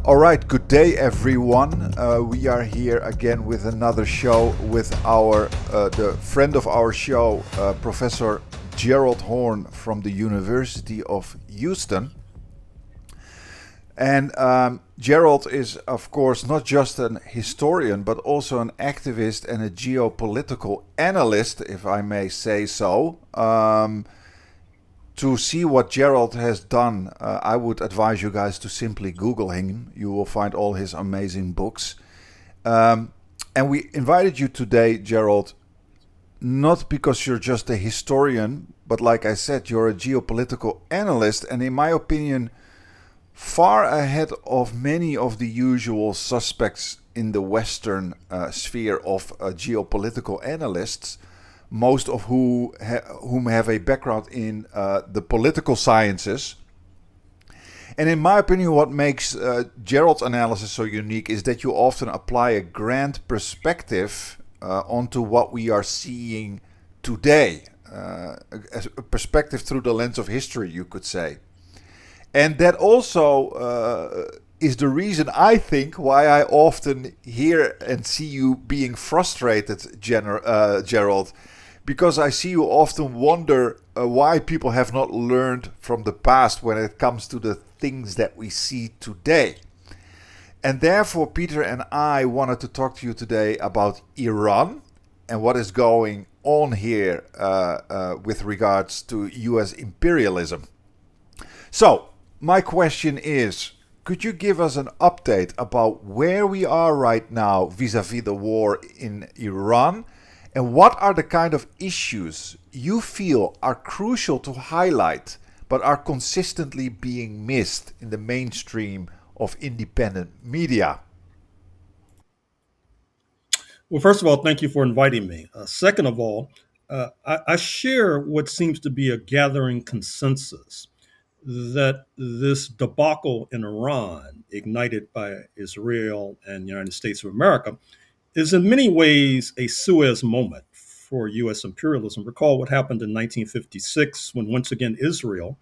All right, good day, everyone. We are here again with another show with the friend of our show, Professor Gerald Horne from the University of Houston. And Gerald is, of course, not just an historian, but also an activist and a geopolitical analyst, if I may say so. To see what Gerald has done, I would advise you guys to simply Google him. You will find all his amazing books. And we invited you today, Gerald, not because you're just a historian, but like I said, you're a geopolitical analyst, and in my opinion, far ahead of many of the usual suspects in the Western sphere of geopolitical analysts, most of whom have a background in the political sciences. And in my opinion, what makes Gerald's analysis so unique is that you often apply a grand perspective onto what we are seeing today, a perspective through the lens of history, you could say. And that also is the reason, I think, why I often hear and see you being frustrated, Gerald, because I see you often wonder why people have not learned from the past when it comes to the things that we see today. And therefore, Peter and I wanted to talk to you today about Iran and what is going on here with regards to US imperialism. So, my question is, could you give us an update about where we are right now vis-a-vis the war in Iran? And what are the kind of issues you feel are crucial to highlight but are consistently being missed in the mainstream of independent media? Well, first of all, thank you for inviting me. Second of all, I share what seems to be a gathering consensus that this debacle in Iran, ignited by Israel and the United States of America, is in many ways a Suez moment for U.S. imperialism. Recall what happened in 1956 when once again Israel,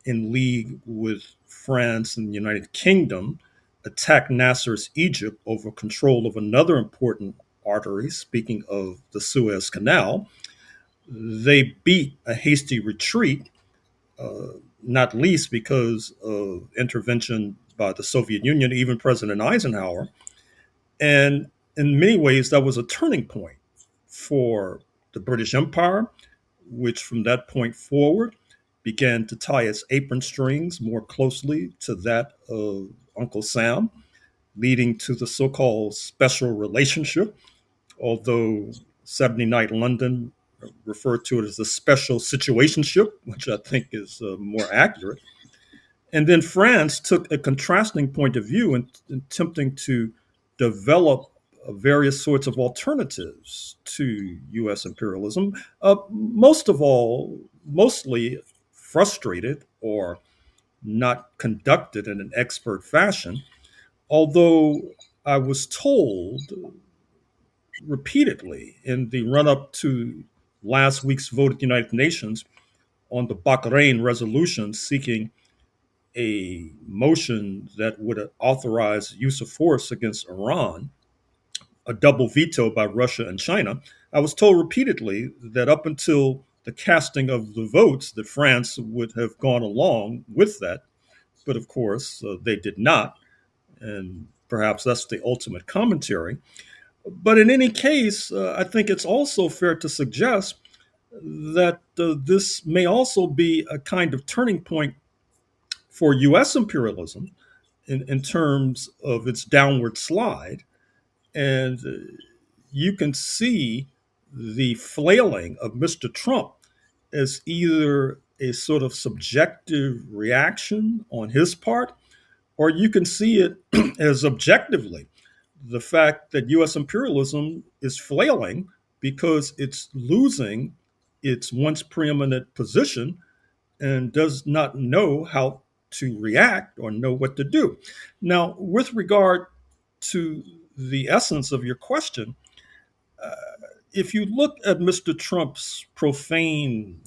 in league with France and the United Kingdom, attacked Nasser's Egypt over control of another important artery, speaking of the Suez Canal. They beat a hasty retreat, not least because of intervention by the Soviet Union, even President Eisenhower. And in many ways, that was a turning point for the British Empire, which from that point forward began to tie its apron strings more closely to that of Uncle Sam, leading to the so called special relationship, although 70 Night London referred to it as the special situationship, which I think is more accurate. And then France took a contrasting point of view in attempting to develop various sorts of alternatives to U.S. imperialism, most of all, mostly frustrated or not conducted in an expert fashion. Although I was told repeatedly in the run up to last week's vote at the United Nations on the Bahrain resolution seeking a motion that would authorize use of force against Iran, a double veto by Russia and China. I was told repeatedly that up until the casting of the votes, that France would have gone along with that. But of course, they did not. And perhaps that's the ultimate commentary. But in any case, I think it's also fair to suggest that this may also be a kind of turning point for US imperialism in terms of its downward slide. And you can see the flailing of Mr. Trump as either a sort of subjective reaction on his part, or you can see it as objectively the fact that US imperialism is flailing because it's losing its once preeminent position and does not know how to react or know what to do. Now, with regard to the essence of your question, uh, if you look at Mr. Trump's profane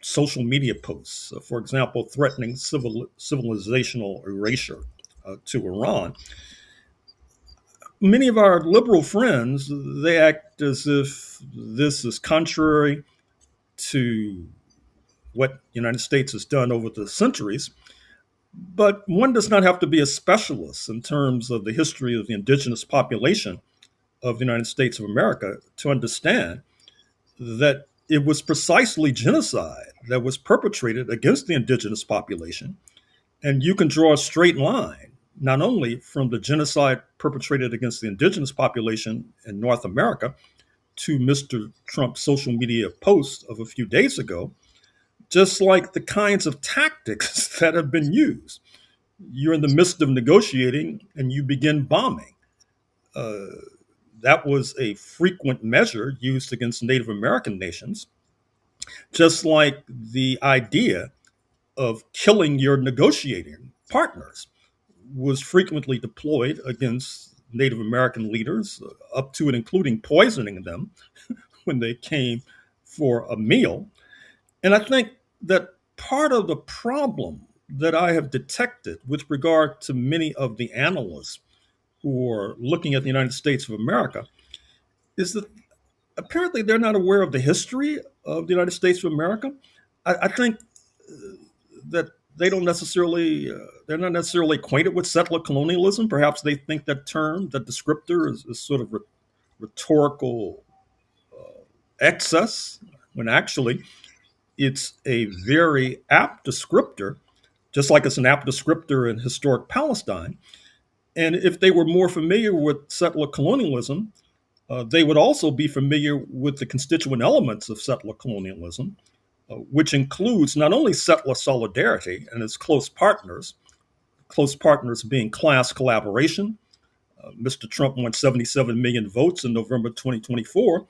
social media posts, for example, threatening civilizational erasure to Iran. Many of our liberal friends, they act as if this is contrary to what the United States has done over the centuries. But one does not have to be a specialist in terms of the history of the indigenous population of the United States of America to understand that it was precisely genocide that was perpetrated against the indigenous population. And you can draw a straight line, not only from the genocide perpetrated against the indigenous population in North America to Mr. Trump's social media post of a few days ago, just like the kinds of tactics that have been used. You're in the midst of negotiating and you begin bombing. Uh, that was a frequent measure used against Native American nations, just like the idea of killing your negotiating partners was frequently deployed against Native American leaders, up to and including poisoning them when they came for a meal. And I think that part of the problem that I have detected with regard to many of the analysts who are looking at the United States of America is that apparently they're not aware of the history of the United States of America. I think that they don't necessarily they're not necessarily acquainted with settler colonialism. Perhaps they think that term, that descriptor, is sort of rhetorical excess, when actually it's a very apt descriptor, just like it's an apt descriptor in historic Palestine. And if they were more familiar with settler colonialism, they would also be familiar with the constituent elements of settler colonialism, which includes not only settler solidarity and its close partners being class collaboration. Mr. Trump won 77 million votes in November 2024,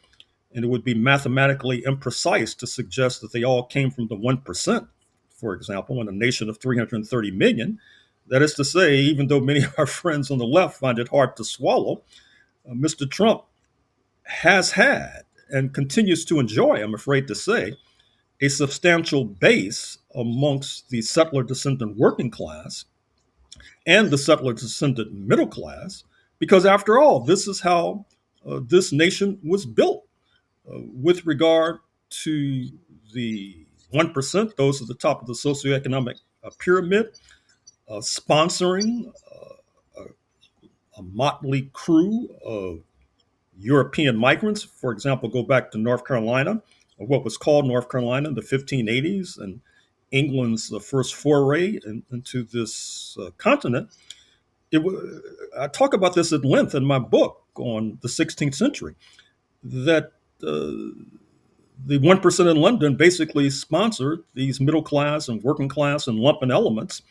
and it would be mathematically imprecise to suggest that they all came from the 1%, for example, in a nation of 330 million. That is to say, even though many of our friends on the left find it hard to swallow, Mr. Trump has had and continues to enjoy, I'm afraid to say, a substantial base amongst the settler descendant working class and the settler descendant middle class, because after all, this is how this nation was built with regard to the 1%, those at the top of the socioeconomic pyramid, sponsoring a motley crew of European migrants. For example, go back to North Carolina, or what was called North Carolina in the 1580s, and England's first foray into this continent. I talk about this at length in my book on the 16th century, that the 1% in London basically sponsored these middle class and working class and lumpen elements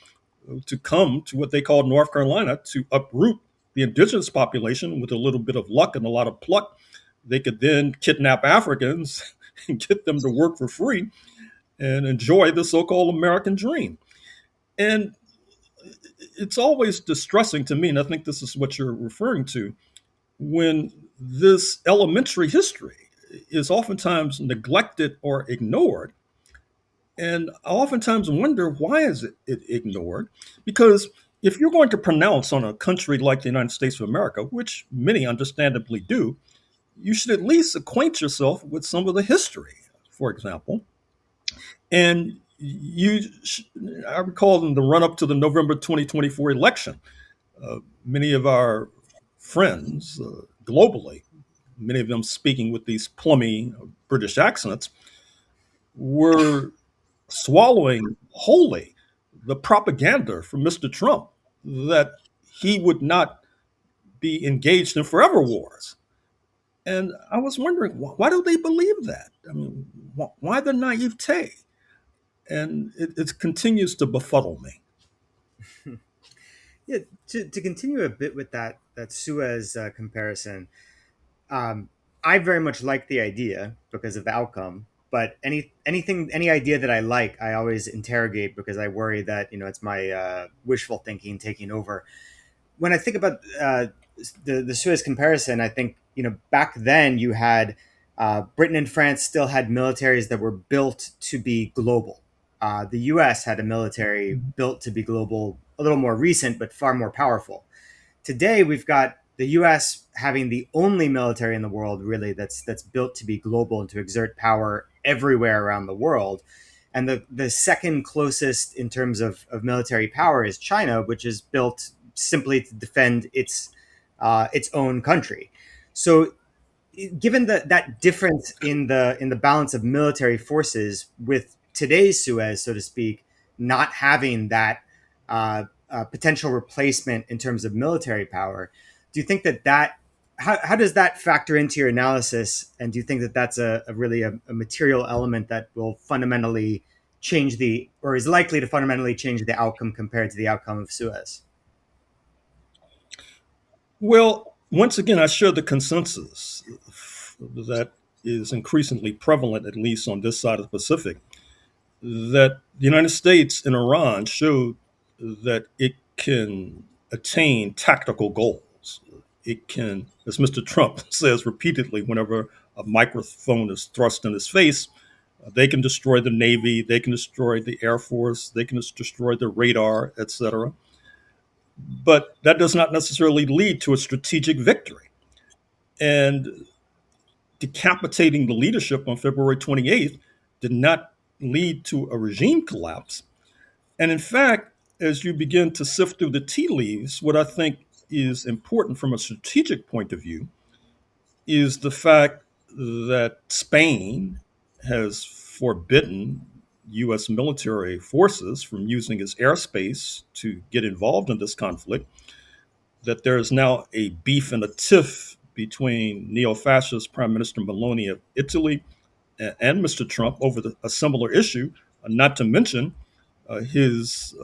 to come to what they called North Carolina to uproot the indigenous population. With a little bit of luck and a lot of pluck, they could then kidnap Africans and get them to work for free and enjoy the so-called American dream. And it's always distressing to me, and I think this is what you're referring to, when this elementary history is oftentimes neglected or ignored. And I oftentimes wonder, why is it ignored? Because if you're going to pronounce on a country like the United States of America, which many understandably do, you should at least acquaint yourself with some of the history, for example. And I recall in the run up to the November 2024 election, many of our friends globally, many of them speaking with these plummy British accents, were swallowing wholly the propaganda from Mr. Trump that he would not be engaged in forever wars. And I was wondering, why do they believe that? I mean, why the naivete? And it continues to befuddle me. Yeah, to continue a bit with that Suez comparison, um, I very much like the idea because of the outcome. But any idea that I like, I always interrogate because I worry that it's my wishful thinking taking over. When I think about the Suez comparison, I think back then you had Britain and France still had militaries that were built to be global. the US had a military built to be global, a little more recent, but far more powerful. Today, we've got the US having the only military in the world, really, that's built to be global and to exert power everywhere around the world. And the second closest in terms of military power is China, which is built simply to defend its own country. So given that difference in the balance of military forces with today's Suez, so to speak, not having that potential replacement in terms of military power, do you think that how does that factor into your analysis? And do you think that that's a really a material element that will fundamentally change the or is likely to fundamentally change the outcome compared to the outcome of Suez? Well, once again, I share the consensus that is increasingly prevalent, at least on this side of the Pacific, that the United States and Iran showed that it can attain tactical goals. It can, as Mr. Trump says repeatedly whenever a microphone is thrust in his face, they can destroy the Navy, they can destroy the Air Force, they can destroy the radar, etc. But that does not necessarily lead to a strategic victory. And decapitating the leadership on February 28th did not lead to a regime collapse. And in fact, as you begin to sift through the tea leaves, what I think is important from a strategic point of view is the fact that Spain has forbidden U.S. military forces from using its airspace to get involved in this conflict, that there is now a beef and a tiff between neo-fascist Prime Minister Meloni of Italy and Mr. Trump over a similar issue, not to mention his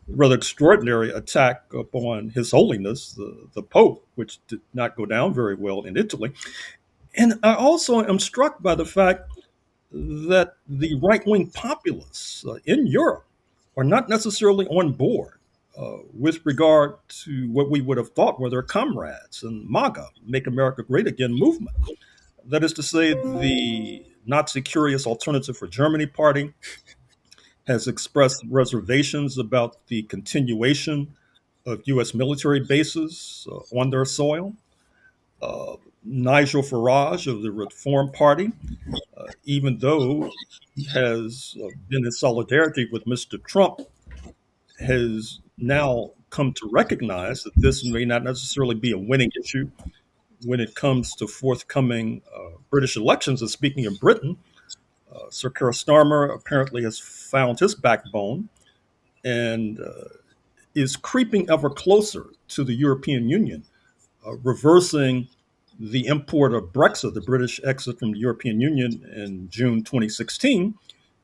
rather extraordinary attack upon His Holiness, the Pope, which did not go down very well in Italy. And I also am struck by the fact that the right wing populists in Europe are not necessarily on board with regard to what we would have thought were their comrades in MAGA, Make America Great Again movement. That is to say, the Nazi Curious Alternative for Germany party has expressed reservations about the continuation of U.S. military bases on their soil. Nigel Farage of the Reform Party, even though he has been in solidarity with Mr. Trump, has now come to recognize that this may not necessarily be a winning issue when it comes to forthcoming British elections. And speaking of Britain, Sir Keir Starmer apparently has found his backbone and is creeping ever closer to the European Union, reversing the import of Brexit, the British exit from the European Union in June 2016,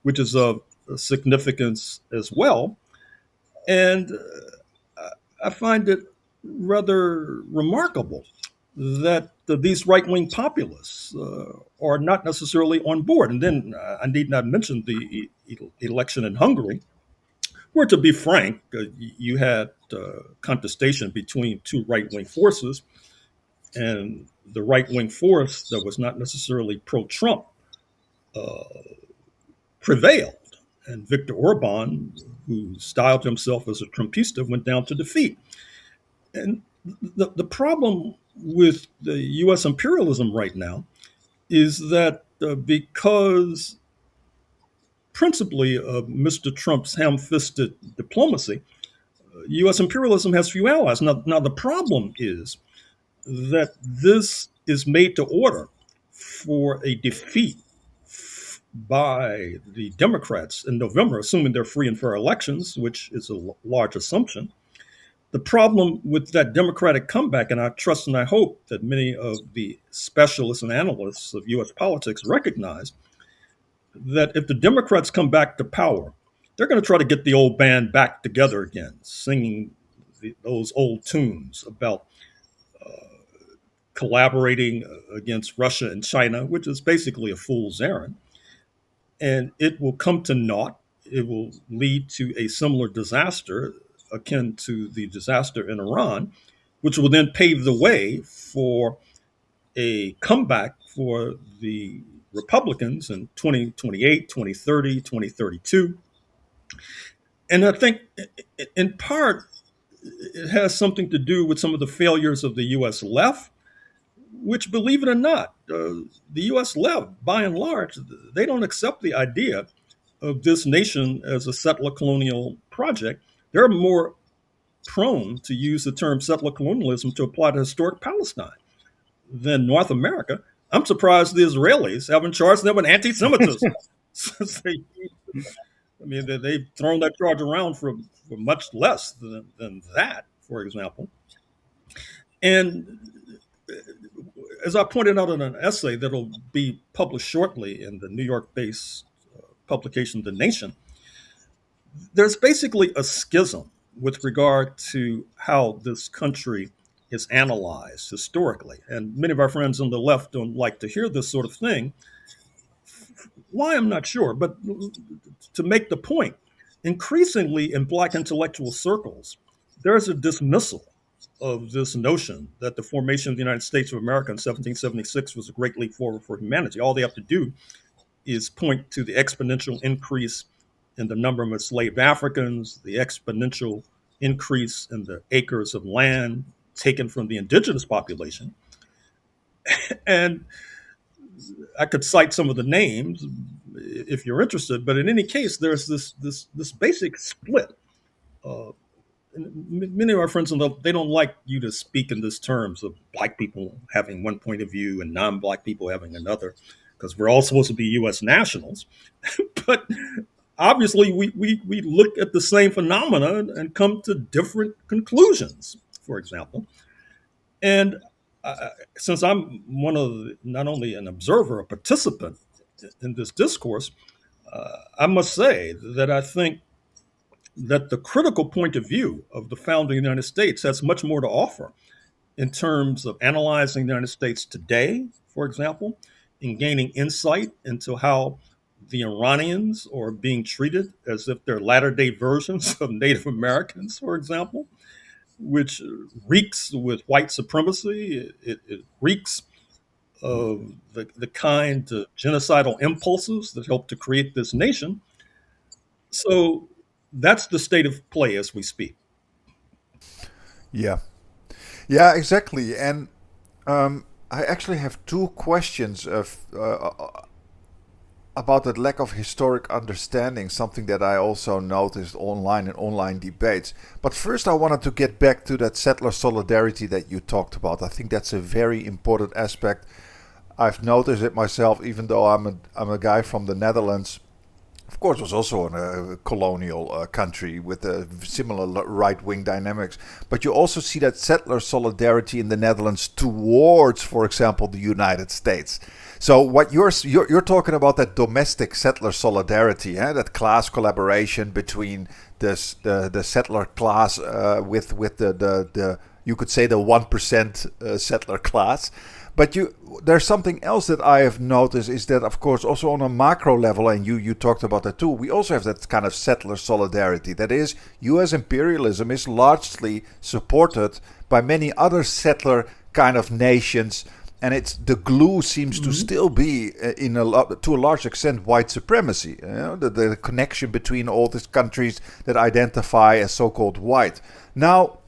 which is of significance as well. And I find it rather remarkable that these right wing populists are not necessarily on board. And then I need not mention the election in Hungary, where, to be frank, you had contestation between two right wing forces, and the right wing force that was not necessarily pro Trump prevailed. And Viktor Orban, who styled himself as a Trumpista, went down to defeat. And the problem with the US imperialism right now is that because principally of Mr. Trump's ham fisted diplomacy, US imperialism has few allies. Now, the problem is that this is made to order for a defeat by the Democrats in November, assuming they're free and fair elections, which is a large assumption. The problem with that Democratic comeback, and I trust and I hope that many of the specialists and analysts of US politics recognize that if the Democrats come back to power, they're going to try to get the old band back together again, singing those old tunes about collaborating against Russia and China, which is basically a fool's errand. And it will come to naught. It will lead to a similar disaster akin to the disaster in Iran, which will then pave the way for a comeback for the Republicans in 2028, 2030, 2032. And I think in part, it has something to do with some of the failures of the US left, which, believe it or not, the US left, by and large, they don't accept the idea of this nation as a settler colonial project. They're more prone to use the term settler colonialism to apply to historic Palestine than North America. I'm surprised the Israelis haven't charged them with anti-Semitism. Since they've thrown that charge around for much less than that, for example. And as I pointed out in an essay that'll be published shortly in the New York-based publication The Nation, there's basically a schism with regard to how this country is analyzed historically. And many of our friends on the left don't like to hear this sort of thing. Why, I'm not sure. But to make the point, increasingly in Black intellectual circles, there's a dismissal of this notion that the formation of the United States of America in 1776 was a great leap forward for humanity. All they have to do is point to the exponential increase in the number of enslaved Africans, the exponential increase in the acres of land taken from the indigenous population. And I could cite some of the names if you're interested, but in any case, there's this basic split. Many of our friends, they don't like you to speak in this terms of Black people having one point of view and non-Black people having another, because we're all supposed to be U.S. nationals. But obviously, we look at the same phenomena and come to different conclusions, for example. And since I'm not only an observer, a participant in this discourse, I must say that I think that the critical point of view of the founding of the United States has much more to offer in terms of analyzing the United States today, for example, and gaining insight into how the Iranians are being treated as if they're latter-day versions of Native Americans, for example, which reeks with white supremacy. It reeks of the kind of genocidal impulses that helped to create this nation. So that's the state of play as we speak. Yeah. Yeah, exactly. And I actually have two questions about that lack of historic understanding, something that I also noticed online in online debates. But first, I wanted to get back to that settler solidarity that you talked about. I think that's a very important aspect. I've noticed it myself, even though I'm a guy from the Netherlands. Of course, was also in a colonial country with a similar right-wing dynamics. But you also see that settler solidarity in the Netherlands towards, for example, the United States. So what you're talking about, that domestic settler solidarity, that class collaboration between the settler class with the you could say the 1% settler class. But there's something else that I have noticed is that, of course, also on a macro level, and you talked about that too, we also have that kind of settler solidarity. That is, U.S. imperialism is largely supported by many other settler kind of nations, and the glue seems to still be, to a large extent, white supremacy. The connection between all these countries that identify as so-called white. Now,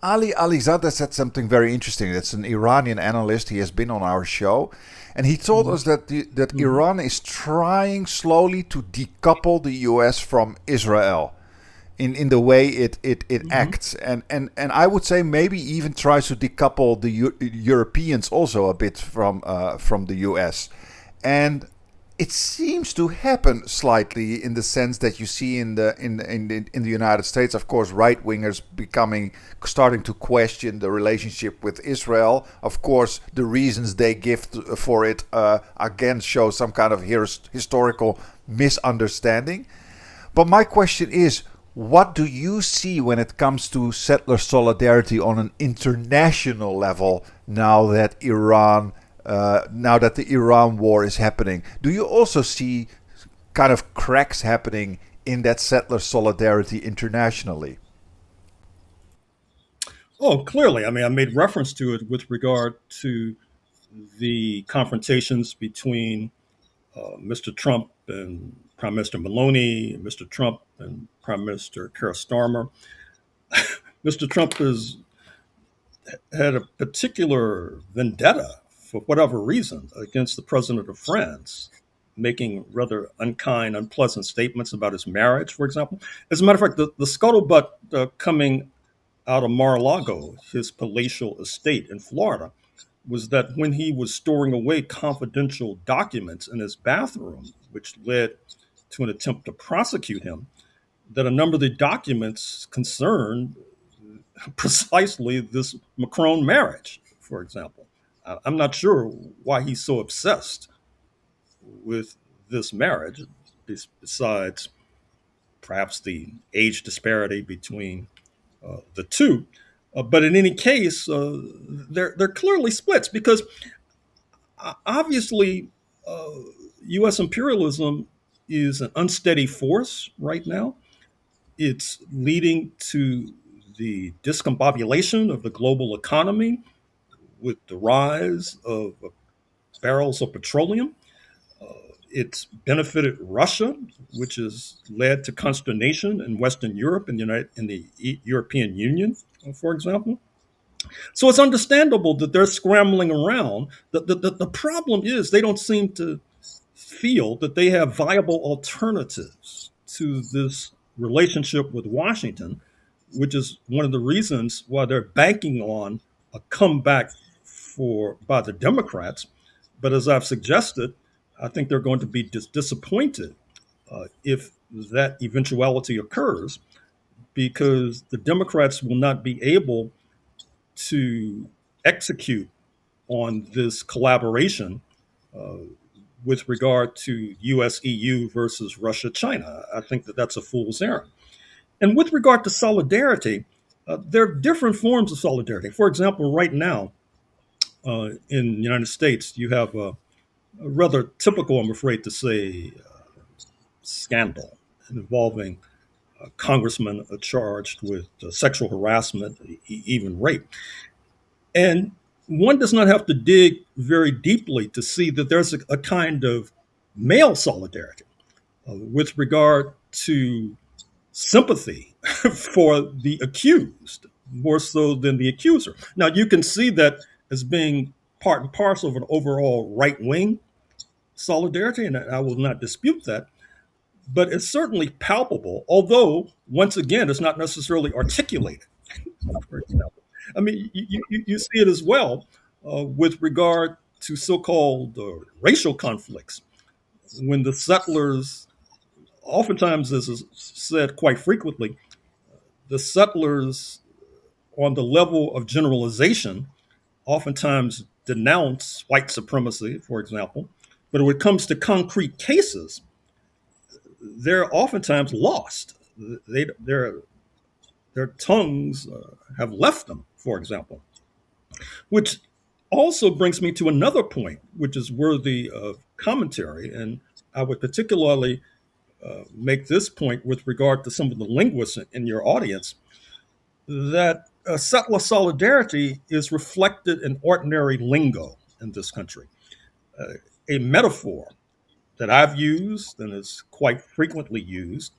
Ali Alizadeh said something very interesting. That's an Iranian analyst. He has been on our show. And he told us that Iran is trying slowly to decouple the US from Israel in the way it acts. And I would say maybe even tries to decouple the Europeans also a bit from the US. And it seems to happen slightly in the sense that you see in the United States, of course, right wingers starting to question the relationship with Israel. Of course, the reasons they give for it again show some kind of historical misunderstanding. But my question is, what do you see when it comes to settler solidarity on an international level now that the Iran war is happening? Do you also see kind of cracks happening in that settler solidarity internationally? Oh, clearly. I mean, I made reference to it with regard to the confrontations between Mr. Trump and Prime Minister Maloney, Mr. Trump and Prime Minister Keir Starmer. Mr. Trump has had a particular vendetta, for whatever reason, against the president of France, making rather unkind, unpleasant statements about his marriage, for example. As a matter of fact, the scuttlebutt coming out of Mar-a-Lago, his palatial estate in Florida, was that when he was storing away confidential documents in his bathroom, which led to an attempt to prosecute him, that a number of the documents concerned precisely this Macron marriage, for example. I'm not sure why he's so obsessed with this marriage, besides perhaps the age disparity between the two. But in any case, they're clearly splits because obviously U.S. imperialism is an unsteady force right now. It's leading to the discombobulation of the global economy with the rise of barrels of petroleum. It's benefited Russia, which has led to consternation in Western Europe and the European Union, for example. So it's understandable that they're scrambling around. The problem is they don't seem to feel that they have viable alternatives to this relationship with Washington, which is one of the reasons why they're banking on a comeback by the Democrats. But as I've suggested, I think they're going to be disappointed if that eventuality occurs, because the Democrats will not be able to execute on this collaboration uh, with regard to US EU versus Russia China. I think that that's a fool's errand. And with regard to solidarity, there are different forms of solidarity. For example, right now in the United States, you have a rather typical, I'm afraid to say, scandal involving congressmen charged with sexual harassment, even rape. And one does not have to dig very deeply to see that there's a kind of male solidarity with regard to sympathy for the accused, more so than the accuser. Now, you can see that as being part and parcel of an overall right wing solidarity, and I will not dispute that, but it's certainly palpable, although, once again, it's not necessarily articulated, for example. I mean, you see it as well with regard to so called racial conflicts. When the settlers, oftentimes, as is said quite frequently, the settlers on the level of generalization oftentimes denounce white supremacy, for example. But when it comes to concrete cases, they're oftentimes lost. Their tongues have left them, for example, which also brings me to another point, which is worthy of commentary. And I would particularly make this point with regard to some of the linguists in your audience, that settler solidarity is reflected in ordinary lingo in this country. Uh, a metaphor that I've used and is quite frequently used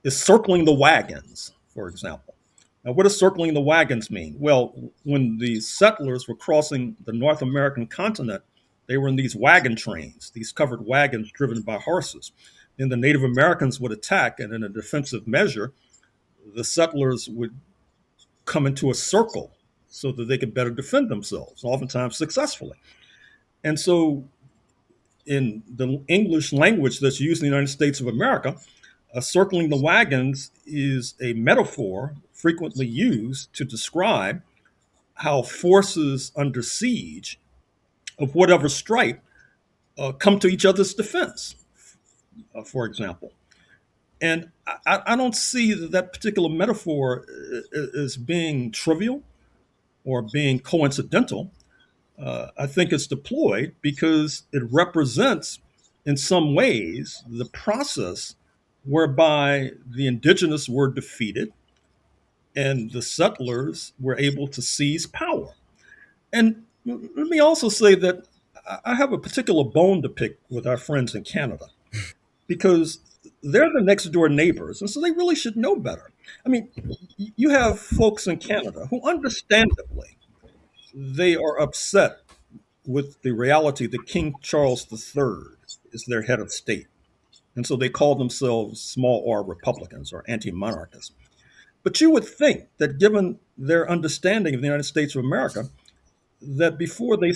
is circling the wagons, for example. Now, what does circling the wagons mean? Well, when the settlers were crossing the North American continent, they were in these wagon trains, these covered wagons driven by horses. Then the Native Americans would attack, and in a defensive measure, the settlers would come into a circle so that they could better defend themselves, oftentimes successfully. And so, in the English language that's used in the United States of America, circling the wagons is a metaphor frequently used to describe how forces under siege of whatever stripe come to each other's defense, for example. And I don't see that particular metaphor as being trivial or being coincidental. I think it's deployed because it represents, in some ways, the process whereby the indigenous were defeated and the settlers were able to seize power. And let me also say that I have a particular bone to pick with our friends in Canada because they're the next door neighbors, and so they really should know better. I mean, you have folks in Canada who, understandably, they are upset with the reality that King Charles III is their head of state, and so they call themselves small r Republicans or anti-monarchists. But you would think that, given their understanding of the United States of America, that before they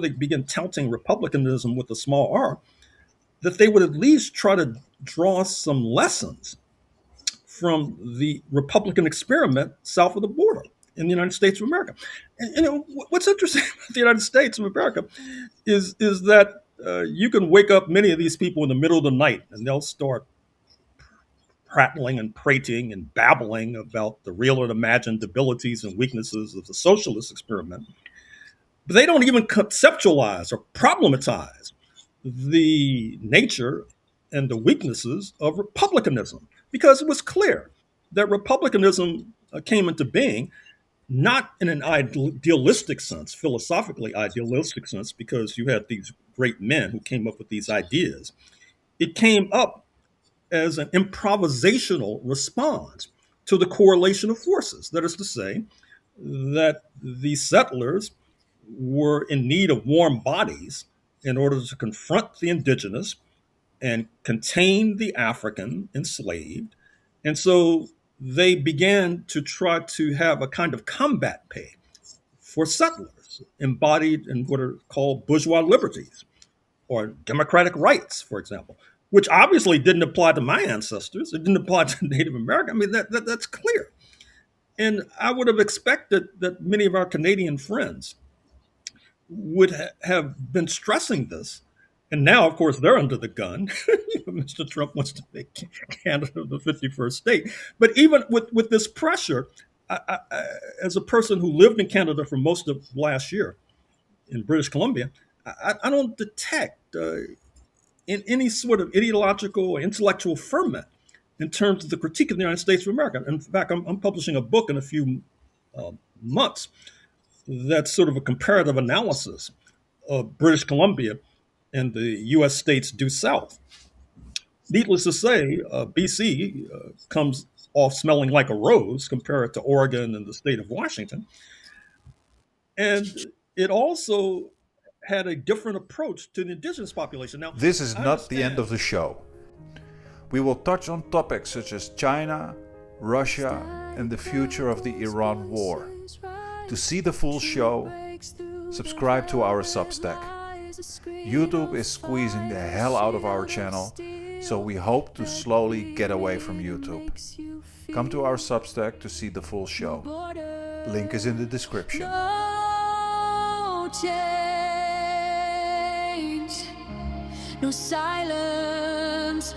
begin touting republicanism with a small r, that they would at least try to draw some lessons from the Republican experiment south of the border in the United States of America. And you know what's interesting about the United States of America is that you can wake up many of these people in the middle of the night and they'll start prattling and prating and babbling about the real and imagined abilities and weaknesses of the socialist experiment. But they don't even conceptualize or problematize the nature and the weaknesses of republicanism, because it was clear that republicanism came into being not in an idealistic sense, philosophically idealistic sense, because you had these great men who came up with these ideas. It came up as an improvisational response to the correlation of forces. That is to say, that the settlers were in need of warm bodies in order to confront the indigenous and contain the African enslaved. And so they began to try to have a kind of combat pay for settlers embodied in what are called bourgeois liberties or democratic rights, for example, which obviously didn't apply to my ancestors. It didn't apply to Native American. I mean, that's clear. And I would have expected that many of our Canadian friends would have been stressing this. And now, of course, they're under the gun. Mr. Trump wants to make Canada the 51st state. But even with this pressure, as a person who lived in Canada for most of last year in British Columbia, I don't detect in any sort of ideological or intellectual ferment in terms of the critique of the United States of America. In fact, I'm publishing a book in a few months that's sort of a comparative analysis of British Columbia and the U.S. states due south. Needless to say, BC comes off smelling like a rose compared to Oregon and the state of Washington. And it also had a different approach to the indigenous population. Now, this is not the end of the show. We will touch on topics such as China, Russia, and the future of the Iran war. To see the full show, subscribe to our Substack. YouTube is squeezing the hell out of our channel, so we hope to slowly get away from YouTube. Come to our Substack to see the full show. Link is in the description. No change, no silence.